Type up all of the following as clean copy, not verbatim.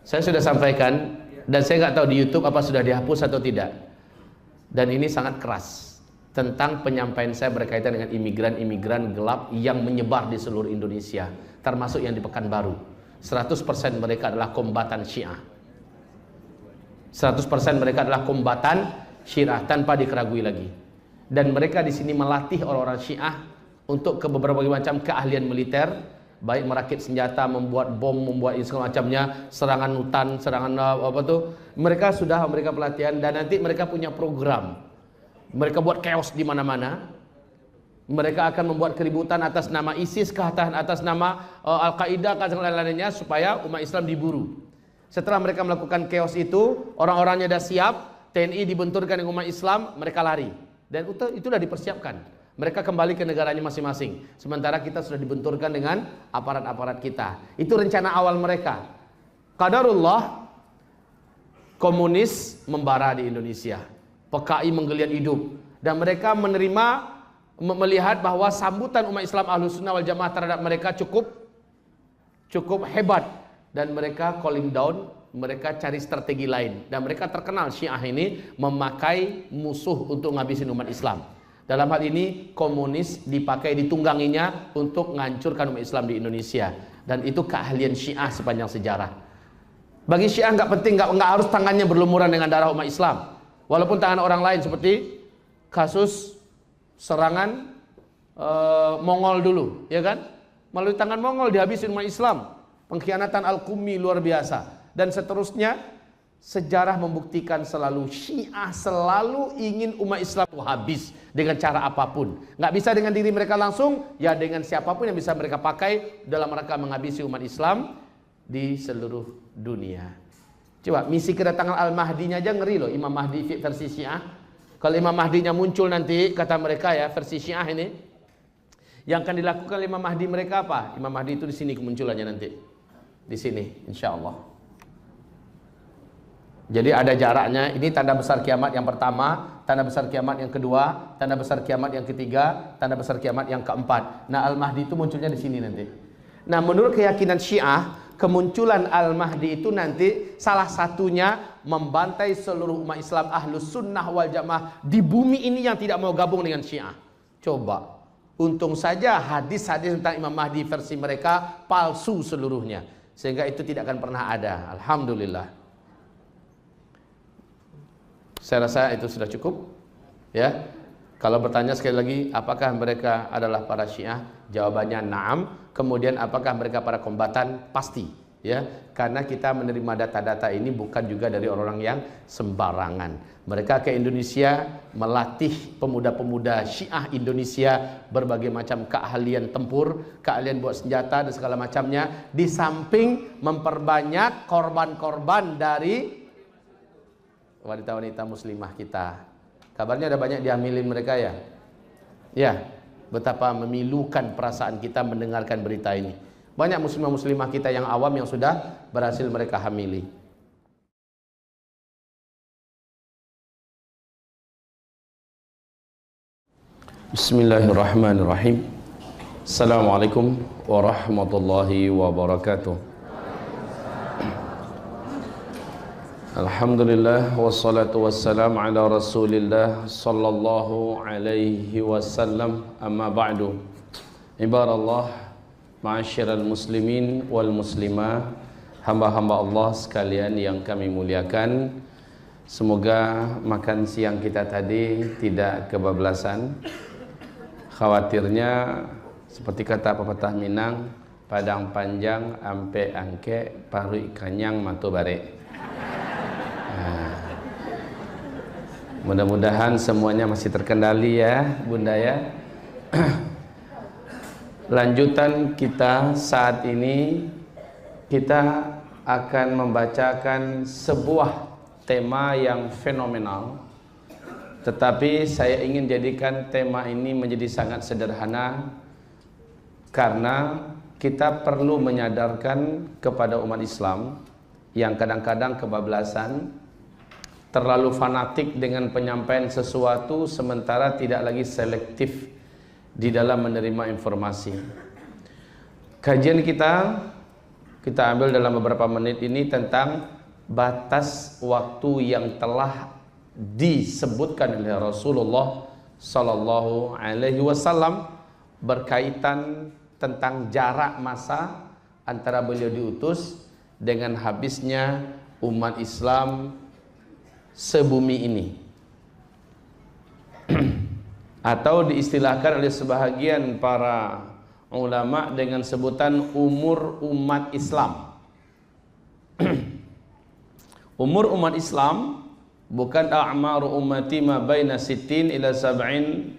Saya sudah sampaikan, dan saya nggak tahu di YouTube apa sudah dihapus atau tidak. Dan ini sangat keras tentang penyampaian saya berkaitan dengan imigran-imigran gelap yang menyebar di seluruh Indonesia, termasuk yang di Pekanbaru. 100% mereka adalah kombatan Syiah. 100% mereka adalah kombatan Syiah tanpa dikeragui lagi. Dan mereka di sini melatih orang-orang Syiah untuk ke berbagai macam keahlian militer, baik merakit senjata, membuat bom, membuat segala macamnya, serangan hutan, serangan apa tuh. Mereka pelatihan, dan nanti mereka punya program. Mereka buat chaos di mana-mana. Mereka akan membuat keributan atas nama ISIS, atas nama Al-Qaeda, dan lain-lainnya, supaya umat Islam diburu. Setelah mereka melakukan chaos itu, orang-orangnya dah siap, TNI dibenturkan dengan umat Islam, mereka lari. Dan itu sudah dipersiapkan. Mereka kembali ke negaranya masing-masing. Sementara kita sudah dibenturkan dengan aparat-aparat kita. Itu rencana awal mereka. Qadarullah, komunis membara di Indonesia. PKI menggeliat hidup. Dan mereka melihat bahwa sambutan umat Islam Ahlus Sunnah wal Jamaah terhadap mereka cukup hebat. Dan mereka calling down, mereka cari strategi lain. Dan mereka terkenal Syiah ini memakai musuh untuk ngabisin umat Islam. Dalam hal ini komunis dipakai, ditungganginya untuk menghancurkan umat Islam di Indonesia. Dan itu keahlian Syiah sepanjang sejarah. Bagi Syiah nggak penting, nggak harus tangannya berlumuran dengan darah umat Islam. Walaupun tangan orang lain, seperti kasus serangan Mongol dulu, ya kan? Melalui tangan Mongol dihabisin umat Islam. Pengkhianatan Al-Qummi luar biasa. Dan seterusnya, sejarah membuktikan selalu Syiah selalu ingin umat Islam habis dengan cara apapun. Nggak bisa dengan diri mereka langsung, ya dengan siapapun yang bisa mereka pakai dalam rangka menghabisi umat Islam di seluruh dunia. Coba misi kedatangan Al-Mahdinya aja ngeri loh, Imam Mahdi versi Syiah. Kalau Imam Mahdinya muncul nanti, kata mereka ya, versi Syiah ini, yang akan dilakukan Imam Mahdi mereka apa? Imam Mahdi itu di sini kemunculannya nanti. Di sini, insya Allah. Jadi ada jaraknya. Ini tanda besar kiamat yang pertama, tanda besar kiamat yang kedua, tanda besar kiamat yang ketiga, tanda besar kiamat yang keempat. Nah, Al-Mahdi itu munculnya di sini nanti. Nah, menurut keyakinan Syiah, kemunculan Al-Mahdi itu nanti salah satunya membantai seluruh umat Islam Ahlus Sunnah wal Jamaah di bumi ini yang tidak mau gabung dengan Syiah. Coba, untung saja hadis-hadis tentang Imam Mahdi versi mereka palsu seluruhnya, sehingga itu tidak akan pernah ada. Alhamdulillah. Saya rasa itu sudah cukup, ya. Kalau bertanya sekali lagi, apakah mereka adalah para Syiah? Jawabannya na'am. Kemudian apakah mereka para kombatan? Pasti, ya. Karena kita menerima data-data ini bukan juga dari orang-orang yang sembarangan. Mereka ke Indonesia melatih pemuda-pemuda Syiah Indonesia berbagai macam keahlian tempur, keahlian buat senjata dan segala macamnya, di samping memperbanyak korban-korban dari wanita-wanita muslimah kita. Kabarnya ada banyak dihamilin mereka ya. Ya, betapa memilukan perasaan kita mendengarkan berita ini. Banyak muslimah-muslimah kita yang awam yang sudah berhasil mereka hamili. Bismillahirrahmanirrahim. Assalamualaikum warahmatullahi wabarakatuh. Alhamdulillah wassalatu wassalamu ala Rasulillah sallallahu alaihi wasallam, amma ba'du. Ibadallah, ma'asyiral muslimin wal muslimah, hamba-hamba Allah sekalian yang kami muliakan. Semoga makan siang kita tadi tidak kebablasan. Khawatirnya seperti kata pepatah Minang, padang panjang ampe angke paru kanyang matu bare. Mudah-mudahan semuanya masih terkendali ya Bunda ya. Lanjutan kita saat ini, kita akan membacakan sebuah tema yang fenomenal. Tetapi saya ingin jadikan tema ini menjadi sangat sederhana, karena kita perlu menyadarkan kepada umat Islam yang kadang-kadang kebablasan, terlalu fanatik dengan penyampaian sesuatu sementara tidak lagi selektif di dalam menerima informasi. Kajian kita kita ambil dalam beberapa menit ini tentang batas waktu yang telah disebutkan oleh Rasulullah Sallallahu Alaihi Wasallam berkaitan tentang jarak masa antara beliau diutus dengan habisnya umat Islam sebumi ini, atau diistilahkan oleh sebahagian para ulama dengan sebutan umur umat Islam. Umur umat Islam bukan a'maru ummati ma baina sittin ila sab'in,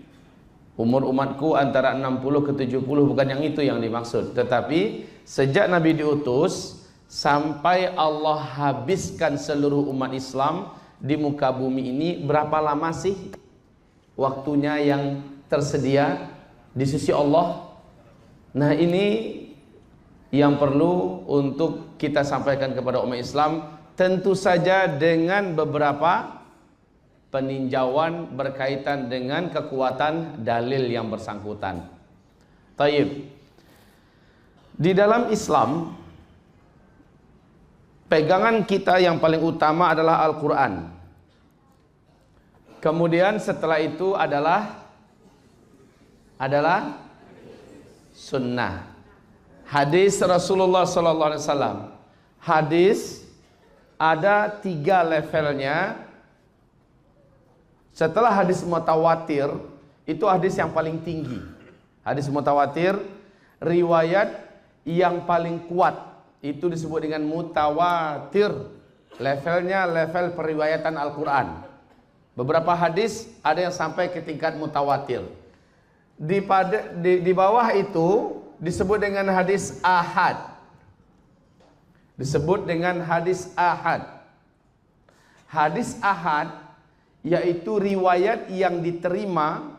umur umatku antara 60 ke 70, bukan yang itu yang dimaksud. Tetapi sejak Nabi diutus sampai Allah habiskan seluruh umat Islam di muka bumi ini, berapa lama sih waktunya yang tersedia di sisi Allah? Nah, ini yang perlu untuk kita sampaikan kepada umat Islam, tentu saja dengan beberapa peninjauan berkaitan dengan kekuatan dalil yang bersangkutan. Taib. Di dalam Islam, pegangan kita yang paling utama adalah Al-Quran. Kemudian setelah itu adalah sunnah, hadis Rasulullah Sallallahu Alaihi Wasallam. Hadis ada 3 levelnya. Setelah hadis mutawatir, itu hadis yang paling tinggi. Hadis mutawatir, riwayat yang paling kuat, itu disebut dengan mutawatir. Levelnya level periwayatan Al-Quran. Beberapa hadis ada yang sampai ke tingkat mutawatir. Di bawah itu disebut dengan hadis ahad. Disebut dengan hadis ahad. Hadis ahad yaitu riwayat yang diterima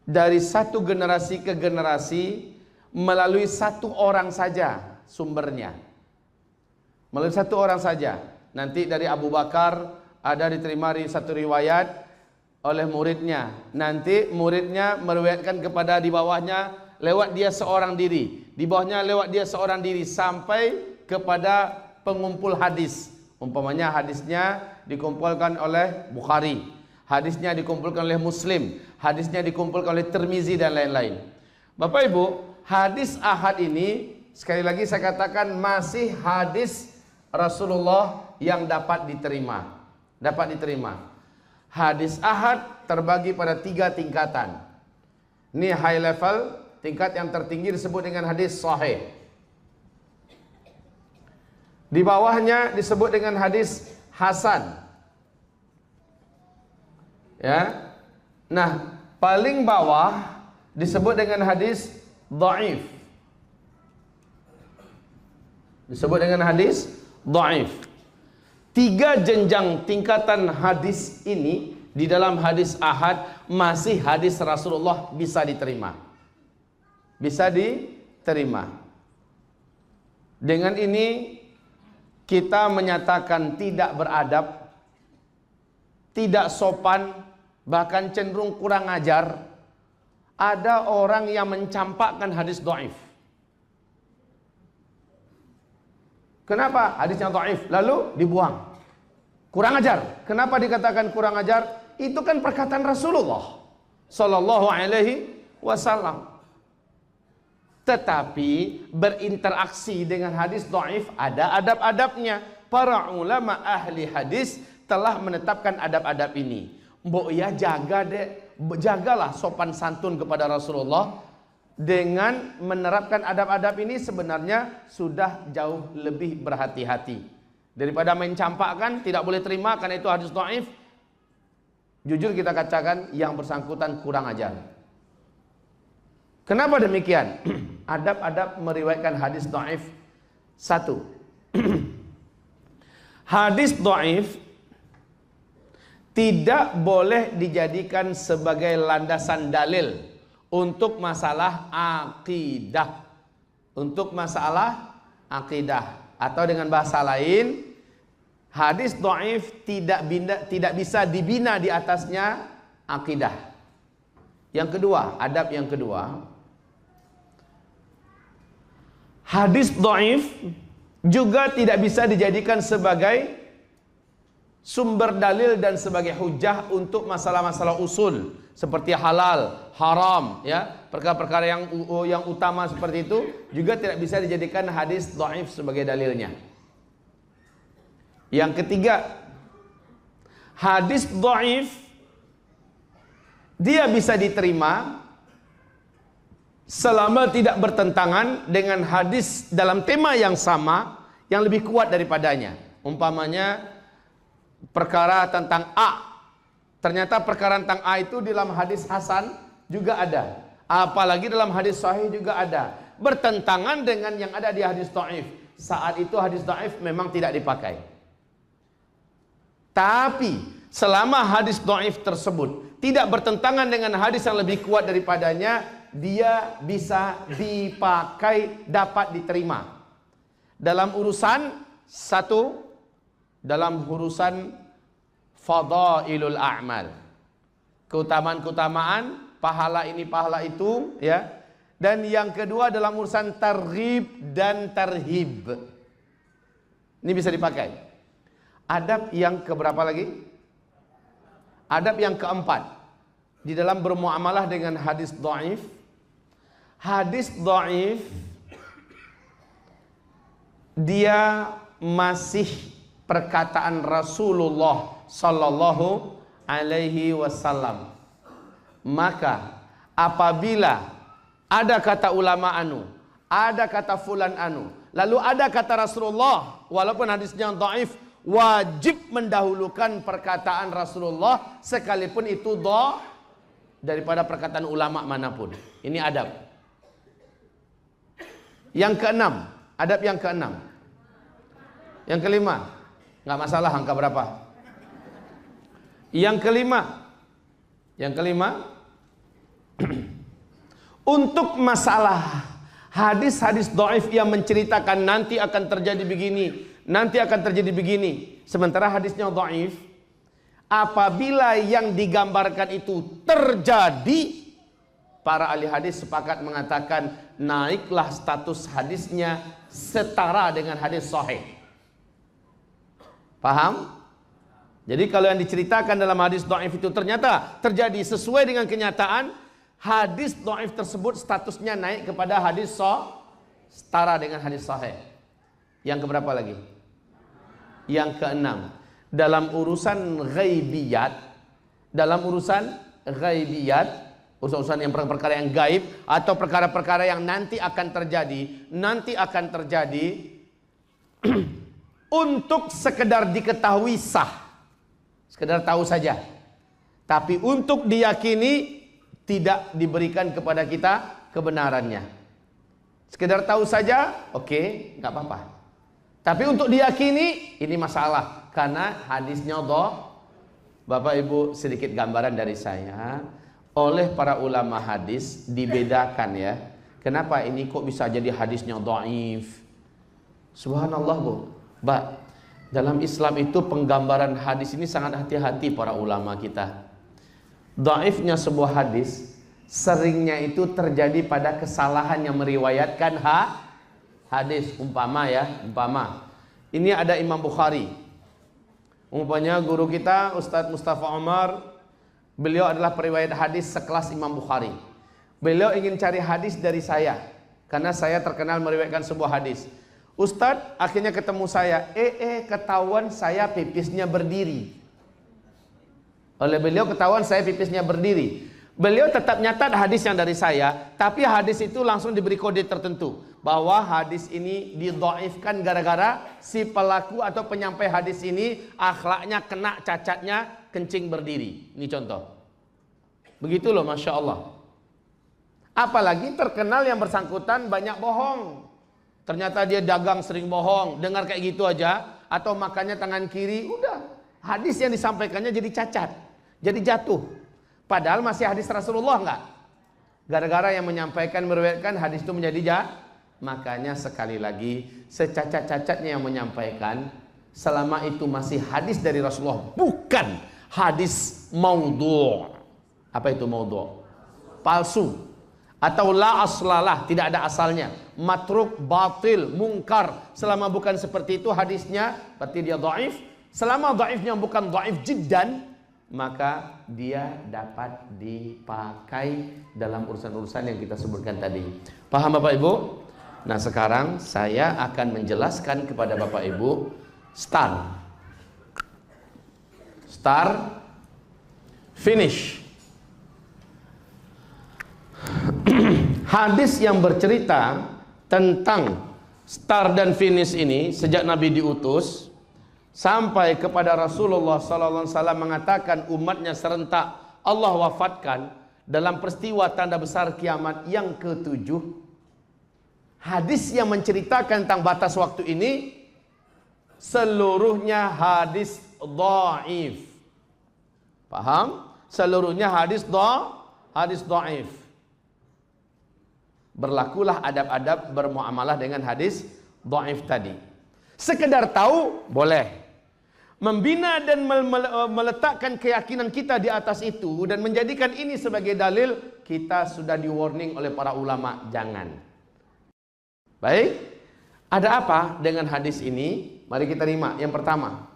dari satu generasi ke generasi melalui satu orang saja sumbernya. Melalui satu orang saja. Nanti dari Abu Bakar ada diterima satu riwayat oleh muridnya. Nanti muridnya meriwayatkan kepada di bawahnya lewat dia seorang diri. Di bawahnya lewat dia seorang diri sampai kepada pengumpul hadis. Umpamanya hadisnya dikumpulkan oleh Bukhari, hadisnya dikumpulkan oleh Muslim, hadisnya dikumpulkan oleh Tirmizi dan lain-lain. Bapak Ibu, hadis ahad ini sekali lagi saya katakan masih hadis Rasulullah yang dapat diterima. Hadis ahad terbagi pada 3 tingkatan. Ini high level, tingkat yang tertinggi disebut dengan hadis sahih. Di bawahnya disebut dengan hadis hasan. Ya. Nah, paling bawah disebut dengan hadis dhaif. Disebut dengan hadis dhaif. 3 jenjang tingkatan hadis ini di dalam hadis ahad masih hadis Rasulullah bisa diterima. Bisa diterima. Dengan ini kita menyatakan tidak beradab, tidak sopan, bahkan cenderung kurang ajar. Ada orang yang mencampakkan hadis dhaif. Kenapa hadisnya dhaif? Lalu dibuang. Kurang ajar. Kenapa dikatakan kurang ajar? Itu kan perkataan Rasulullah Sallallahu Alaihi Wasallam. Tetapi berinteraksi dengan hadis dhaif ada adab-adabnya. Para ulama ahli hadis telah menetapkan adab-adab ini. Mbok ya jagalah sopan santun kepada Rasulullah. Dengan menerapkan adab-adab ini sebenarnya sudah jauh lebih berhati-hati daripada main campakkan, tidak boleh terima karena itu hadis dhaif. Jujur kita katakan yang bersangkutan kurang ajar. Kenapa demikian? Adab-adab meriwayatkan hadis dhaif. 1. Hadis dhaif tidak boleh dijadikan sebagai landasan dalil untuk masalah akidah. Untuk masalah akidah, atau dengan bahasa lain, hadis dhaif tidak bisa dibina di atasnya akidah. Yang kedua, adab yang kedua, Hadis dhaif juga tidak bisa dijadikan sebagai sumber dalil dan sebagai hujah untuk masalah-masalah usul seperti halal, haram, ya, perkara-perkara yang utama seperti itu juga tidak bisa dijadikan hadis dhaif sebagai dalilnya. Yang ketiga, hadis dhaif dia bisa diterima selama tidak bertentangan dengan hadis dalam tema yang sama yang lebih kuat daripadanya. Umpamanya perkara tentang A, ternyata perkara tentang A itu dalam hadis hasan juga ada, apalagi dalam hadis sahih juga ada, bertentangan dengan yang ada di hadis dhaif. Saat itu hadis dhaif memang tidak dipakai. Tapi selama hadis dhaif tersebut tidak bertentangan dengan hadis yang lebih kuat daripadanya, dia bisa dipakai, dapat diterima dalam urusan satu, dalam urusan fadailul a'mal, keutamaan-keutamaan, pahala ini pahala itu, ya. Dan yang kedua dalam urusan targhib dan tarhib, ini bisa dipakai. Adab yang keberapa lagi? Adab yang keempat di dalam bermuamalah dengan hadis dhaif. Hadis dhaif dia masih perkataan Rasulullah sallallahu alaihi wasallam. Maka apabila ada kata ulama anu, ada kata fulan anu, lalu ada kata Rasulullah, walaupun hadisnya dhaif, wajib mendahulukan perkataan Rasulullah sekalipun itu dhaif daripada perkataan ulama manapun. Ini adab. Yang keenam, adab yang keenam. Yang kelima, nggak masalah angka berapa. Yang kelima, untuk masalah hadis-hadis dhaif yang menceritakan nanti akan terjadi begini, nanti akan terjadi begini, sementara hadisnya dhaif, apabila yang digambarkan itu terjadi, para ahli hadis sepakat mengatakan naiklah status hadisnya setara dengan hadis sahih. Paham? Jadi kalau yang diceritakan dalam hadis dhaif itu ternyata terjadi sesuai dengan kenyataan, hadis dhaif tersebut statusnya naik kepada hadis setara dengan hadis sahih. Yang keberapa lagi? Yang keenam, dalam urusan ghaibiyat, urusan-urusan yang perkara yang gaib atau perkara-perkara yang nanti akan terjadi untuk sekedar diketahui sah, sekedar tahu saja, tapi untuk diyakini tidak diberikan kepada kita kebenarannya. Sekedar tahu saja, oke, nggak apa-apa. Tapi untuk diyakini ini masalah karena hadisnya dhaif. Bapak Ibu, sedikit gambaran dari saya. Oleh para ulama hadis dibedakan, ya. Kenapa ini kok bisa jadi hadisnya dhaif? Subhanallah, Bu. Mbak, dalam Islam itu penggambaran hadis ini sangat hati-hati para ulama kita. Dhaifnya sebuah hadis seringnya itu terjadi pada kesalahan yang meriwayatkan hadis. Umpama ini ada Imam Bukhari, umpamanya guru kita Ustadz Mustafa Omar, beliau adalah periwayat hadis sekelas Imam Bukhari. Beliau ingin cari hadis dari saya karena saya terkenal meriwayatkan sebuah hadis. Ustadz akhirnya ketemu saya, ketahuan saya pipisnya berdiri. Oleh beliau ketahuan saya pipisnya berdiri. Beliau tetap nyatat hadis yang dari saya, tapi hadis itu langsung diberi kode tertentu bahwa hadis ini didhaifkan gara-gara si pelaku atau penyampai hadis ini akhlaknya kena cacatnya kencing berdiri. Ini contoh. Begitu loh, Masya Allah. Apalagi terkenal yang bersangkutan banyak bohong. Ternyata dia dagang sering bohong, dengar kayak gitu aja, atau makannya tangan kiri, udah hadis yang disampaikannya jadi cacat, jadi jatuh. Padahal masih hadis Rasulullah enggak. Gara-gara yang menyampaikan, meriwayatkan hadis itu menjadi makanya sekali lagi, secacat-cacatnya yang menyampaikan, selama itu masih hadis dari Rasulullah, bukan hadis maudhu'. Apa itu maudhu'? Palsu. atau la aslalah, tidak ada asalnya, matruk, batil, mungkar. Selama bukan seperti itu hadisnya, berarti dia dhaif. Selama dhaifnya bukan dhaif jiddan, maka dia dapat dipakai dalam urusan-urusan yang kita sebutkan tadi. Paham Bapak Ibu? Nah, sekarang saya akan menjelaskan kepada Bapak Ibu start, finish. Hadis yang bercerita tentang start dan finish ini sejak Nabi diutus sampai kepada Rasulullah SAW mengatakan umatnya serentak Allah wafatkan dalam peristiwa tanda besar kiamat yang ke-7. Hadis yang menceritakan tentang batas waktu ini seluruhnya hadis dhaif. Paham? Seluruhnya hadis dhaif. Berlakulah adab-adab bermuamalah dengan hadis dhaif tadi. Sekedar tahu boleh. Membina dan meletakkan keyakinan kita di atas itu dan menjadikan ini sebagai dalil, kita sudah di warning oleh para ulama, jangan. Baik, ada apa dengan hadis ini? Mari kita terima. Yang pertama,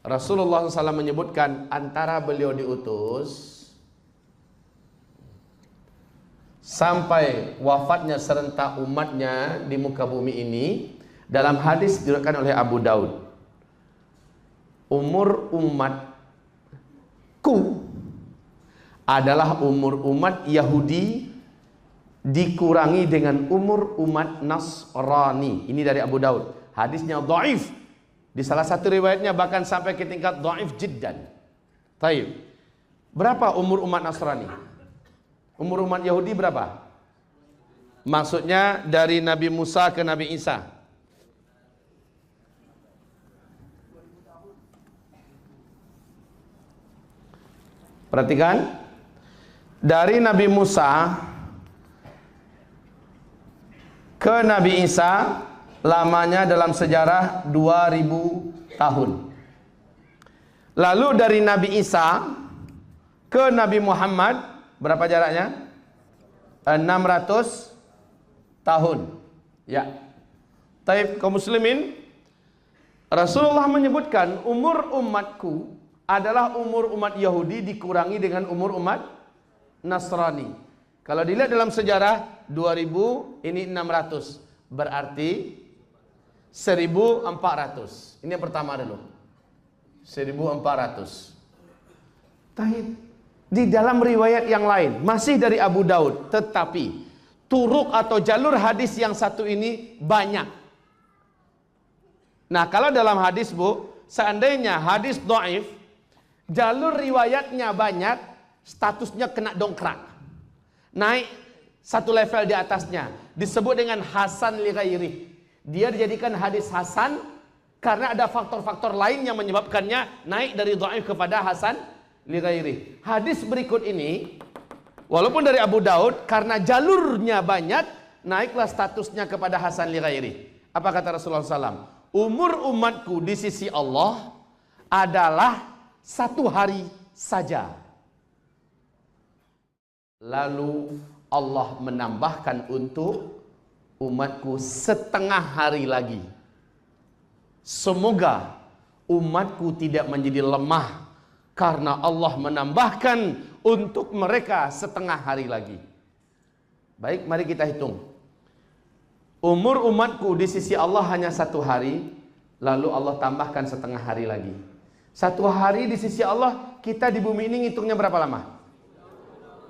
Rasulullah SAW menyebutkan antara beliau diutus sampai wafatnya serentak umatnya di muka bumi ini, dalam hadis diriwayatkan oleh Abu Daud, umur umatku adalah umur umat Yahudi dikurangi dengan umur umat Nasrani. Ini dari Abu Daud. Hadisnya dhaif. Di salah satu riwayatnya bahkan sampai ke tingkat dhaif jiddan. Taib. Berapa umur umat Nasrani? Umur umat Yahudi berapa? Maksudnya dari Nabi Musa ke Nabi Isa. Perhatikan, dari Nabi Musa ke Nabi Isa lamanya dalam sejarah 2000 tahun. Lalu dari Nabi Isa ke Nabi Muhammad berapa jaraknya? 600 tahun. Ya. Taib kaum muslimin, Rasulullah menyebutkan umur umatku adalah umur umat Yahudi dikurangi dengan umur umat Nasrani. Kalau dilihat dalam sejarah 2000 ini 600, berarti 1400. Ini yang pertama dulu. 1400. Taib. Di dalam riwayat yang lain masih dari Abu Daud, tetapi turuk atau jalur hadis yang satu ini banyak. Nah, kalau dalam hadis Bu, seandainya hadis dhaif, jalur riwayatnya banyak, statusnya kena dongkrak, naik satu level di atasnya, disebut dengan hasan li ghairi. Dia dijadikan hadis hasan karena ada faktor-faktor lain yang menyebabkannya naik dari dhaif kepada hasan li ghairi. Hadis berikut ini walaupun dari Abu Daud, karena jalurnya banyak, naiklah statusnya kepada hasan li ghairi. Apa kata Rasulullah SAW? Umur umatku di sisi Allah adalah 1 hari saja. Lalu Allah menambahkan untuk umatku 1/2 hari lagi. Semoga umatku tidak menjadi lemah karena Allah menambahkan untuk mereka 1/2 hari lagi. Baik, mari kita hitung. Umur umatku di sisi Allah hanya 1 hari, lalu Allah tambahkan 1/2 hari lagi. 1 hari di sisi Allah, kita di bumi ini ngitungnya berapa lama?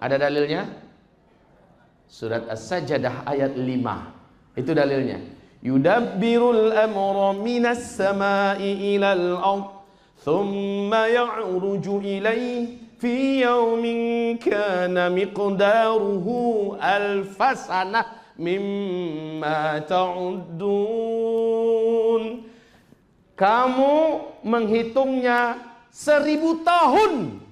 Ada dalilnya? Surat As-Sajdah ayat 5. Itu dalilnya. Yudabbirul amra minas sama'i ilal ard, thumma ya'ruju ilaihi fi yawmin kana miqdaruhu alfasanah mimma ta'uddun. Kamu menghitungnya 1000 tahun.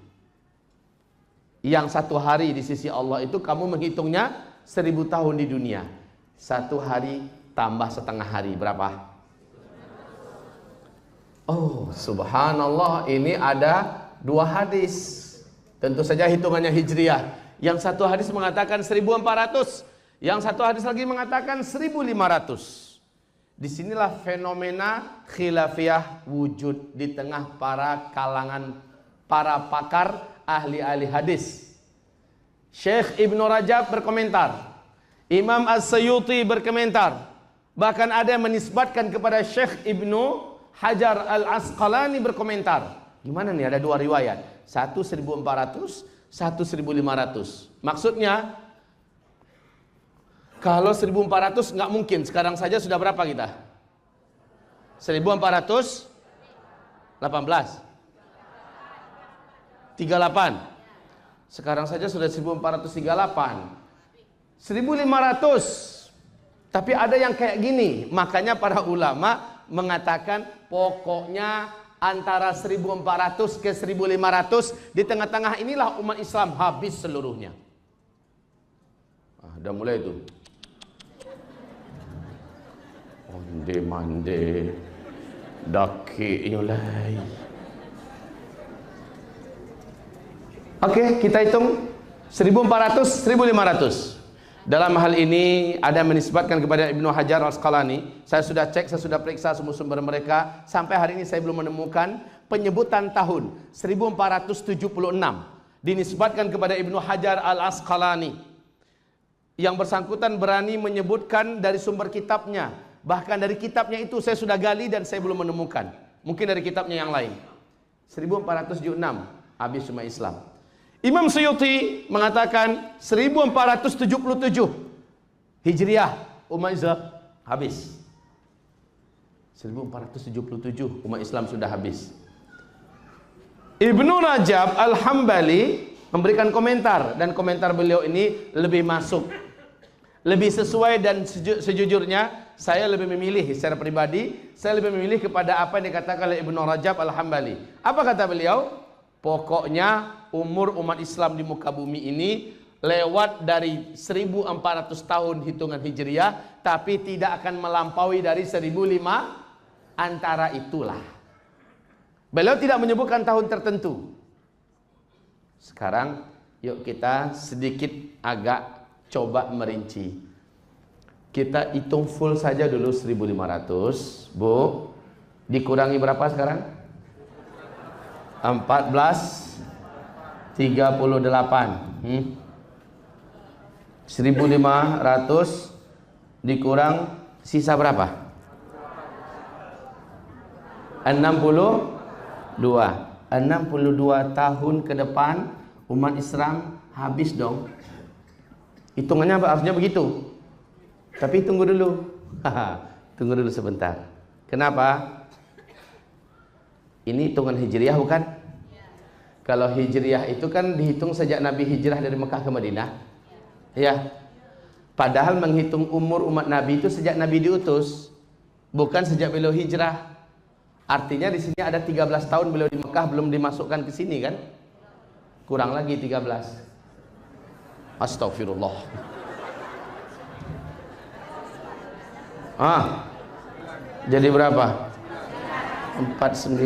Yang 1 hari di sisi Allah itu kamu menghitungnya 1000 tahun di dunia. 1 hari tambah 1/2 hari berapa? Oh, subhanallah, ini ada 2 hadis. Tentu saja hitungannya hijriyah. Yang satu hadis mengatakan 1400, yang satu hadis lagi mengatakan 1500. Disinilah fenomena khilafiyah wujud di tengah para kalangan para pakar ahli-ahli hadis. Syekh Ibnu Rajab berkomentar, Imam As-Suyuti berkomentar, bahkan ada yang menisbatkan kepada Syekh Ibnu Hajar Al-Asqalani berkomentar. Gimana nih, ada dua riwayat, satu 1400, satu 1500. Maksudnya kalau 1400 nggak mungkin, sekarang saja sudah berapa kita? 1418 38. Sekarang saja sudah 1438. 1500. Tapi ada yang kayak gini, makanya para ulama mengatakan pokoknya antara 1400 ke 1500, di tengah-tengah inilah umat Islam habis seluruhnya. Udah mulai itu. Mande daki nyolai. Oke, kita hitung 1400, 1500. Dalam hal ini ada menisbatkan kepada Ibnu Hajar Al-Asqalani. Saya sudah cek, saya sudah periksa semua sumber mereka. Sampai hari ini saya belum menemukan penyebutan tahun 1476 dinisbatkan kepada Ibnu Hajar Al-Asqalani. Yang bersangkutan berani menyebutkan dari sumber kitabnya. Bahkan dari kitabnya itu saya sudah gali dan saya belum menemukan. Mungkin dari kitabnya yang lain. 1476 habis umat Islam. Imam Suyuti mengatakan 1477 Hijriah umat Islam habis. 1477 umat Islam sudah habis. Ibnu Rajab Al-Hambali memberikan komentar, dan komentar beliau ini lebih masuk, lebih sesuai, dan sejujurnya saya lebih memilih secara pribadi, saya lebih memilih kepada apa yang dikatakan oleh Ibnu Rajab Al-Hambali. Apa kata beliau? Pokoknya umur umat Islam di muka bumi ini lewat dari 1400 tahun hitungan Hijriah, tapi tidak akan melampaui dari 1005, antara itulah. Beliau tidak menyebutkan tahun tertentu. Sekarang yuk kita sedikit agak coba merinci. Kita hitung full saja dulu 1500, Bu. Dikurangi berapa sekarang? 1438. 1500 dikurang sisa berapa? 62 tahun ke depan umat Islam habis dong. Hitungannya harusnya begitu. Tapi tunggu dulu. Tunggu dulu sebentar. Kenapa? Ini hitungan Hijriah bukan? Kalau Hijriah itu kan dihitung sejak Nabi hijrah dari Mekah ke Madinah. Ya. Padahal menghitung umur umat Nabi itu sejak Nabi diutus, bukan sejak beliau hijrah. Artinya di sini ada 13 tahun beliau di Mekah, belum dimasukkan ke sini kan? Kurang lagi 13. Astagfirullah. Jadi berapa? 49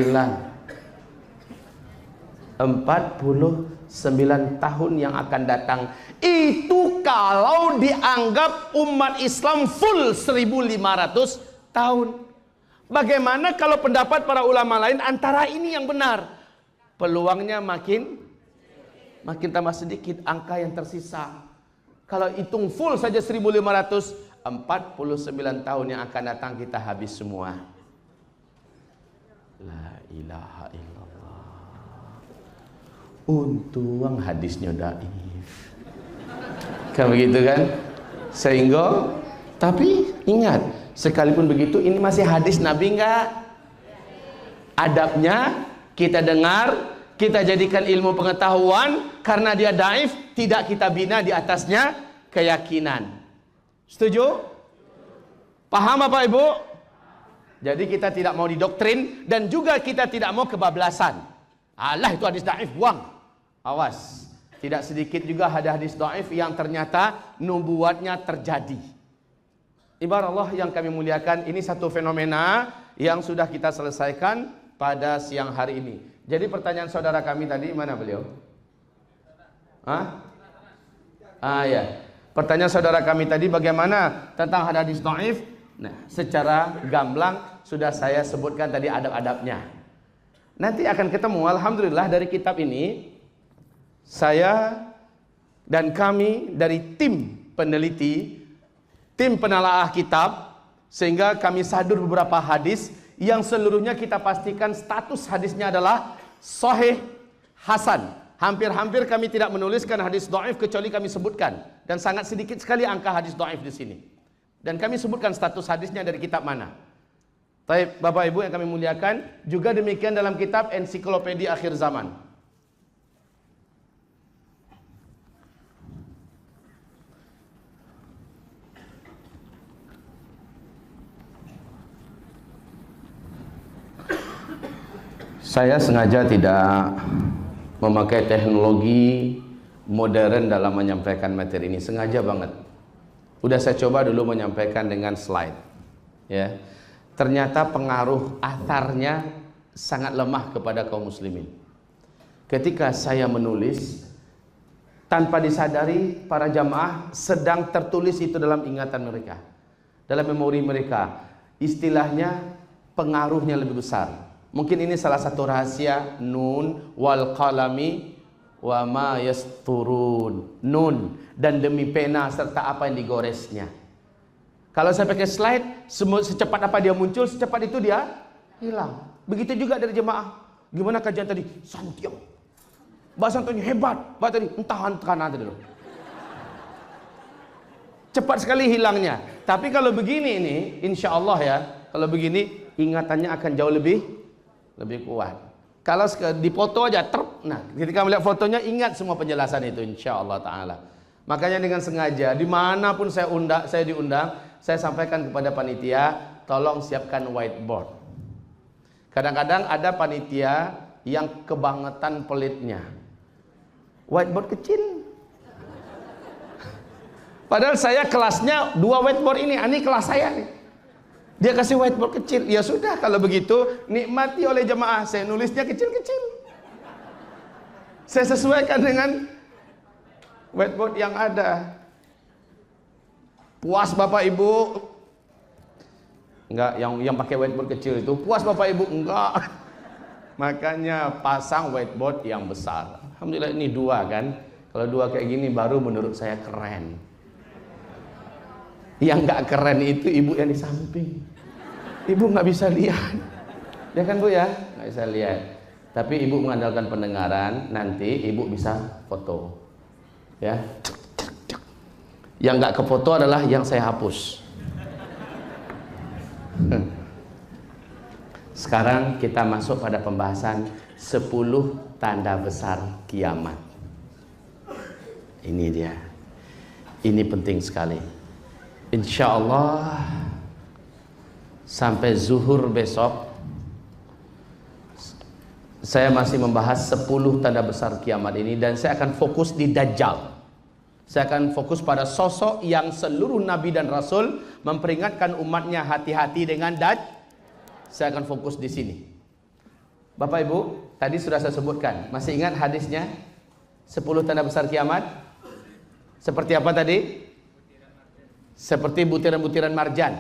tahun yang akan datang. Itu kalau dianggap umat Islam full 1500 tahun. Bagaimana kalau pendapat para ulama lain antara ini yang benar? Peluangnya makin tambah sedikit angka yang tersisa. Kalau hitung full saja 1500, 49 tahun yang akan datang kita habis semua. La ilaha illallah. Untung hadisnya dhaif. Kan begitu kan? Sehingga, tapi ingat, sekalipun begitu ini masih hadis Nabi enggak? Adabnya kita dengar, kita jadikan ilmu pengetahuan, karena dia dhaif tidak kita bina di atasnya keyakinan. Setuju? Paham Bapak Ibu? Jadi kita tidak mau didoktrin, dan juga kita tidak mau kebablasan. Allah itu hadis dhaif, buang. Awas, tidak sedikit juga ada hadis dhaif yang ternyata nubuatnya terjadi. Ibarat Allah yang kami muliakan, ini satu fenomena yang sudah kita selesaikan pada siang hari ini. Jadi pertanyaan saudara kami tadi, mana beliau? Ya. Pertanyaan saudara kami tadi bagaimana tentang hadis dhaif? Nah, secara gamblang sudah saya sebutkan tadi adab-adabnya. Nanti akan ketemu, alhamdulillah dari kitab ini saya dan kami dari tim peneliti, tim penelaah kitab, sehingga kami sadur beberapa hadis yang seluruhnya kita pastikan status hadisnya adalah sahih hasan. Hampir-hampir kami tidak menuliskan hadis dhaif kecuali kami sebutkan, dan sangat sedikit sekali angka hadis dhaif di sini. Dan kami sebutkan status hadisnya dari kitab mana. Baik, Bapak Ibu yang kami muliakan, juga demikian dalam kitab Ensiklopedia Akhir Zaman. Saya sengaja tidak memakai teknologi modern dalam menyampaikan materi ini, sengaja banget. Udah saya coba dulu menyampaikan dengan slide, ya. Ternyata pengaruh atharnya sangat lemah kepada kaum muslimin. Ketika saya menulis, tanpa disadari para jamaah sedang tertulis itu dalam ingatan mereka, dalam memori mereka. Istilahnya pengaruhnya lebih besar. Mungkin ini salah satu rahasia nun wal qalami wa ma yasturun. Nun dan demi pena serta apa yang digoresnya. Kalau saya pakai slide, secepat apa dia muncul, secepat itu dia hilang. Begitu juga dari jemaah. Gimana kajian tadi? Santiam. Bahasa Antonio hebat. Bahasa tadi entahan kanan tadi loh. Cepat sekali hilangnya. Tapi kalau begini ini, insya Allah ya, kalau begini ingatannya akan jauh lebih kuat. Kalau di foto aja, nah ketika melihat fotonya ingat semua penjelasan itu, insya Allah Taala. Makanya dengan sengaja dimanapun saya diundang, saya sampaikan kepada panitia, tolong siapkan whiteboard. Kadang-kadang ada panitia yang kebangetan pelitnya, whiteboard kecil. Padahal saya kelasnya 2 whiteboard ini kelas saya nih. Dia kasih whiteboard kecil. Ya sudah, kalau begitu nikmati oleh jemaah. Saya nulisnya kecil-kecil. Saya sesuaikan dengan whiteboard yang ada. Puas Bapak Ibu? Enggak, yang pakai whiteboard kecil itu. Puas Bapak Ibu? Enggak. Makanya pasang whiteboard yang besar. Alhamdulillah ini 2 kan. Kalau 2 kayak gini baru menurut saya keren. Yang nggak keren itu ibu yang di samping. Ibu nggak bisa lihat, ya kan Bu ya, nggak bisa lihat. Tapi ibu mengandalkan pendengaran, nanti ibu bisa foto, ya. Yang nggak kefoto adalah yang saya hapus. Sekarang kita masuk pada pembahasan 10 tanda besar kiamat. Ini dia, ini penting sekali. Insya Allah sampai zuhur besok saya masih membahas 10 tanda besar kiamat ini, dan saya akan fokus di Dajjal. Saya akan fokus pada sosok yang seluruh nabi dan rasul memperingatkan umatnya hati-hati dengan Dajjal. Saya akan fokus di sini. Bapak Ibu, tadi sudah saya sebutkan. Masih ingat hadisnya? 10 tanda besar kiamat. Seperti apa tadi? Seperti butiran-butiran marjan.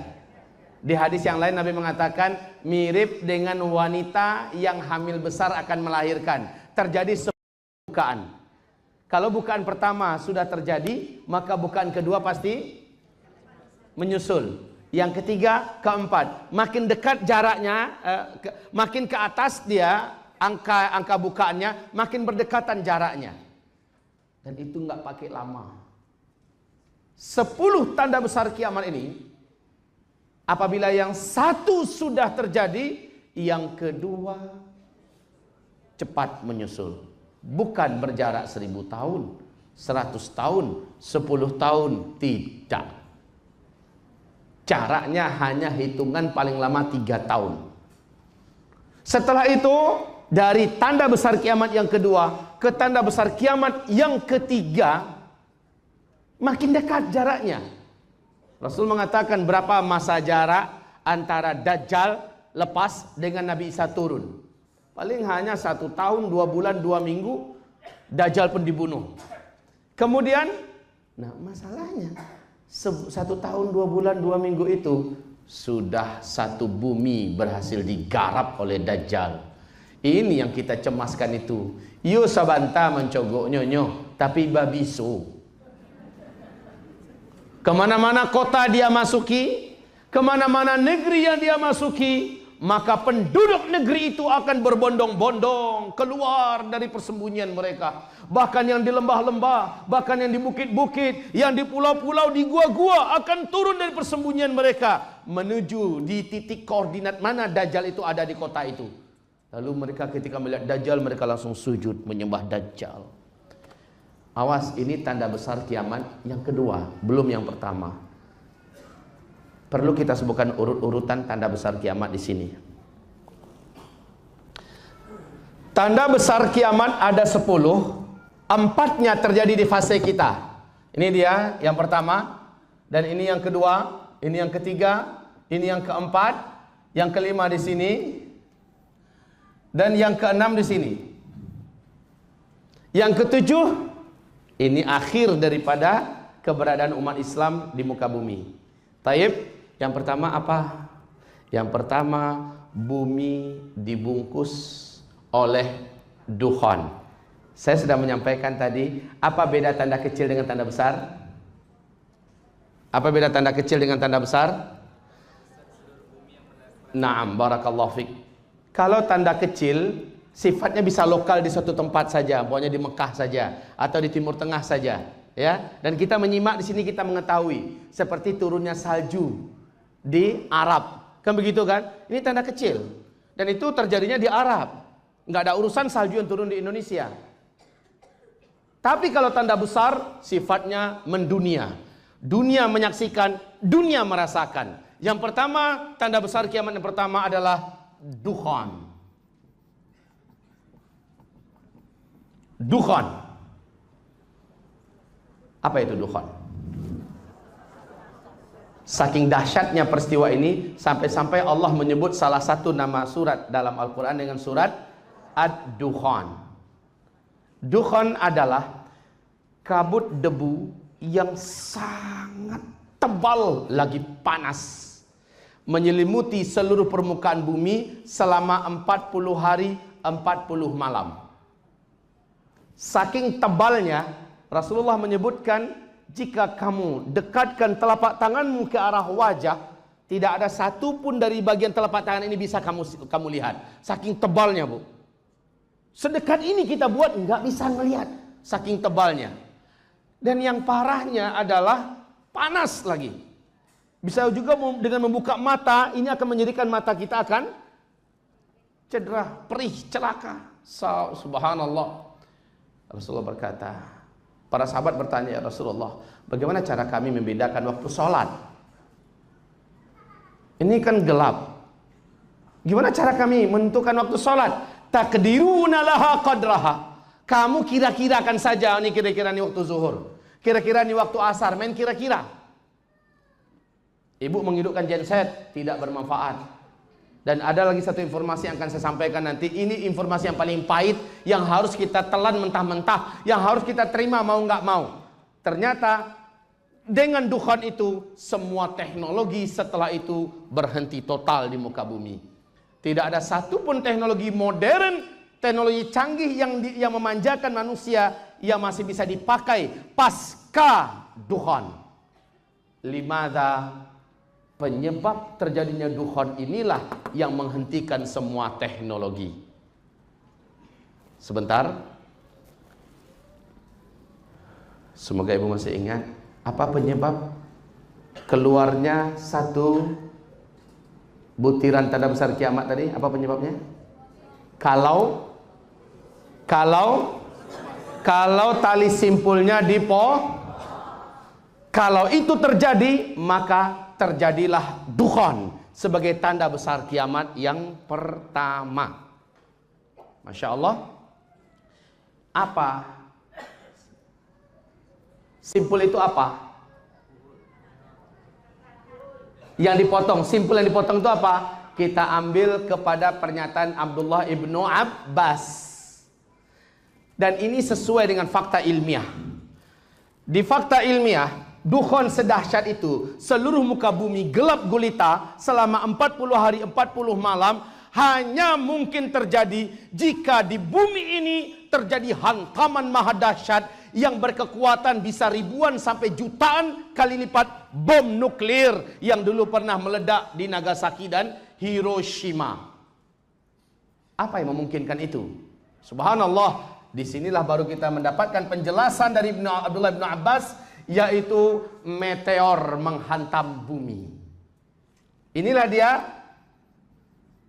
Di hadis yang lain Nabi mengatakan mirip dengan wanita yang hamil besar akan melahirkan. Terjadi sebuah bukaan. Kalau bukaan pertama sudah terjadi, maka bukaan kedua pasti menyusul. Yang ketiga, keempat. Makin dekat jaraknya, makin ke atas dia angka bukaannya, makin berdekatan jaraknya. Dan itu nggak pakai lama. 10 tanda besar kiamat ini, apabila yang satu sudah terjadi, yang kedua cepat menyusul. Bukan berjarak 1000 tahun, 100 tahun, 10 tahun, tidak. Jaraknya hanya hitungan paling lama 3 tahun. Setelah itu, dari tanda besar kiamat yang kedua ke tanda besar kiamat yang ketiga, makin dekat jaraknya. Rasul mengatakan berapa masa jarak antara Dajjal lepas dengan Nabi Isa turun? Paling hanya 1 tahun, 2 bulan, 2 minggu, Dajjal pun dibunuh. Kemudian Nah masalahnya 1 tahun 2 bulan 2 minggu itu sudah 1 bumi berhasil digarap oleh Dajjal. Ini yang kita cemaskan itu. Yo sabanta mencogok nyonyo, tapi babisu. Kemana-mana kota dia masuki, kemana-mana negeri yang dia masuki, maka penduduk negeri itu akan berbondong-bondong keluar dari persembunyian mereka. Bahkan yang di lembah-lembah, bahkan yang di bukit-bukit, yang di pulau-pulau, di gua-gua akan turun dari persembunyian mereka menuju di titik koordinat mana Dajjal itu ada di kota itu. Lalu mereka ketika melihat Dajjal, mereka langsung sujud menyembah Dajjal. Awas, ini tanda besar kiamat yang kedua, belum yang pertama. Perlu kita sebutkan urut-urutan tanda besar kiamat di sini. Tanda besar kiamat ada 10, 4-nya terjadi di fase kita. Ini dia yang pertama, dan ini yang kedua, ini yang ketiga, ini yang keempat, yang kelima di sini, dan yang keenam di sini. Yang ketujuh, ini akhir daripada keberadaan umat Islam di muka bumi. Taib, yang pertama apa? Yang pertama, bumi dibungkus oleh dukhon. Saya sudah menyampaikan tadi, apa beda tanda kecil dengan tanda besar? Apa beda tanda kecil dengan tanda besar? Naam, barakallahu fik. Kalau tanda kecil sifatnya bisa lokal di suatu tempat saja, pokoknya di Mekah saja atau di Timur Tengah saja, ya. Dan kita menyimak di sini, kita mengetahui seperti turunnya salju di Arab, kan begitu kan? Ini tanda kecil, dan itu terjadinya di Arab. Nggak ada urusan salju yang turun di Indonesia. Tapi kalau tanda besar sifatnya mendunia. Dunia menyaksikan, dunia merasakan. Yang pertama, tanda besar kiamat yang pertama adalah dukhon. Dukhon. Apa itu dukhon? Saking dahsyatnya peristiwa ini, sampai-sampai Allah menyebut salah satu nama surat dalam Al-Quran dengan surat Ad-Dukhon. Dukhon adalah kabut debu yang sangat tebal lagi panas, menyelimuti seluruh permukaan bumi selama 40 hari 40 malam. Saking tebalnya, Rasulullah menyebutkan, jika kamu dekatkan telapak tanganmu ke arah wajah, tidak ada satu pun dari bagian telapak tangan ini bisa kamu lihat. Saking tebalnya, Bu. Sedekat ini kita buat nggak bisa melihat, saking tebalnya. Dan yang parahnya adalah panas lagi. Bisa juga dengan membuka mata, ini akan menjadikan mata kita akan cedera, perih, celaka. Subhanallah. Rasulullah berkata, para sahabat bertanya, ya Rasulullah, bagaimana cara kami membedakan waktu sholat? Ini kan gelap. Gimana cara kami menentukan waktu sholat? Takdiruna laha qadraha. Kamu kira-kirakan saja, ini kira-kira ini waktu zuhur, kira-kira ini waktu asar, main kira-kira. Ibu menghidupkan genset, tidak bermanfaat. Dan ada lagi satu informasi yang akan saya sampaikan nanti. Ini informasi yang paling pahit, yang harus kita telan mentah-mentah, yang harus kita terima mau nggak mau. Ternyata dengan dukhon itu, semua teknologi setelah itu berhenti total di muka bumi. Tidak ada satupun teknologi modern, teknologi canggih yang memanjakan manusia yang masih bisa dipakai pasca dukhon. Limadha? Penyebab terjadinya dukhon inilah yang menghentikan semua teknologi. Sebentar. Semoga ibu masih ingat. Apa penyebab keluarnya satu butiran tanda besar kiamat tadi? Apa penyebabnya? Kalau tali simpulnya kalau itu terjadi, maka terjadilah dukhon sebagai tanda besar kiamat yang pertama. Masya Allah. Apa? Simpul itu apa? Yang dipotong, simpul yang dipotong itu apa? Kita ambil kepada pernyataan Abdullah ibnu Abbas. Dan ini sesuai dengan fakta ilmiah. Di fakta ilmiah, dukhon sedahsyat itu, seluruh muka bumi gelap gulita selama 40 hari 40 malam, hanya mungkin terjadi jika di bumi ini terjadi hantaman maha dahsyat yang berkekuatan bisa ribuan sampai jutaan kali lipat bom nuklir yang dulu pernah meledak di Nagasaki dan Hiroshima. Apa yang memungkinkan itu? Subhanallah, disinilah baru kita mendapatkan penjelasan dari Abdullah bin Abbas, yaitu meteor menghantam bumi. Inilah dia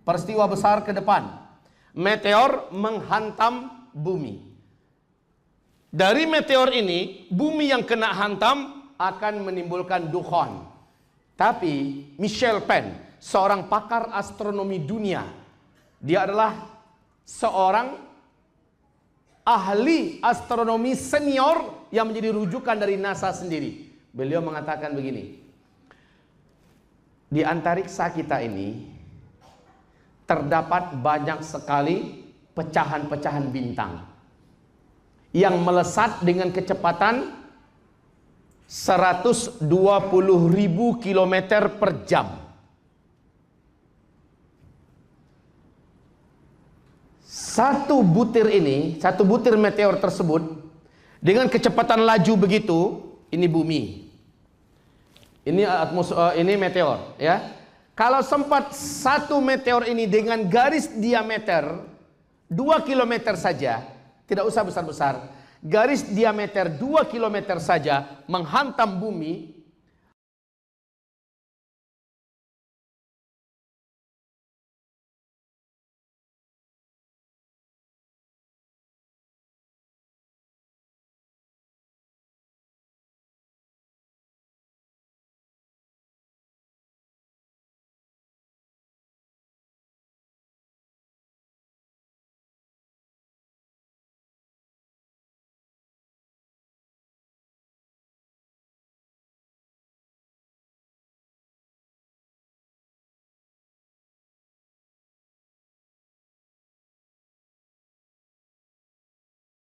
peristiwa besar ke depan. Meteor menghantam bumi. Dari meteor ini, bumi yang kena hantam akan menimbulkan dukhon. Tapi Michel Penn, seorang pakar astronomi dunia, dia adalah seorang ahli astronomi senior yang menjadi rujukan dari NASA sendiri. Beliau mengatakan begini, di antariksa kita ini terdapat banyak sekali pecahan-pecahan bintang yang melesat dengan kecepatan 120.000 km per jam. Satu butir meteor tersebut dengan kecepatan laju begitu, ini bumi. Ini meteor, ya. Kalau sempat satu meteor ini dengan garis diameter 2 km saja, tidak usah besar-besar, garis diameter 2 km saja menghantam bumi,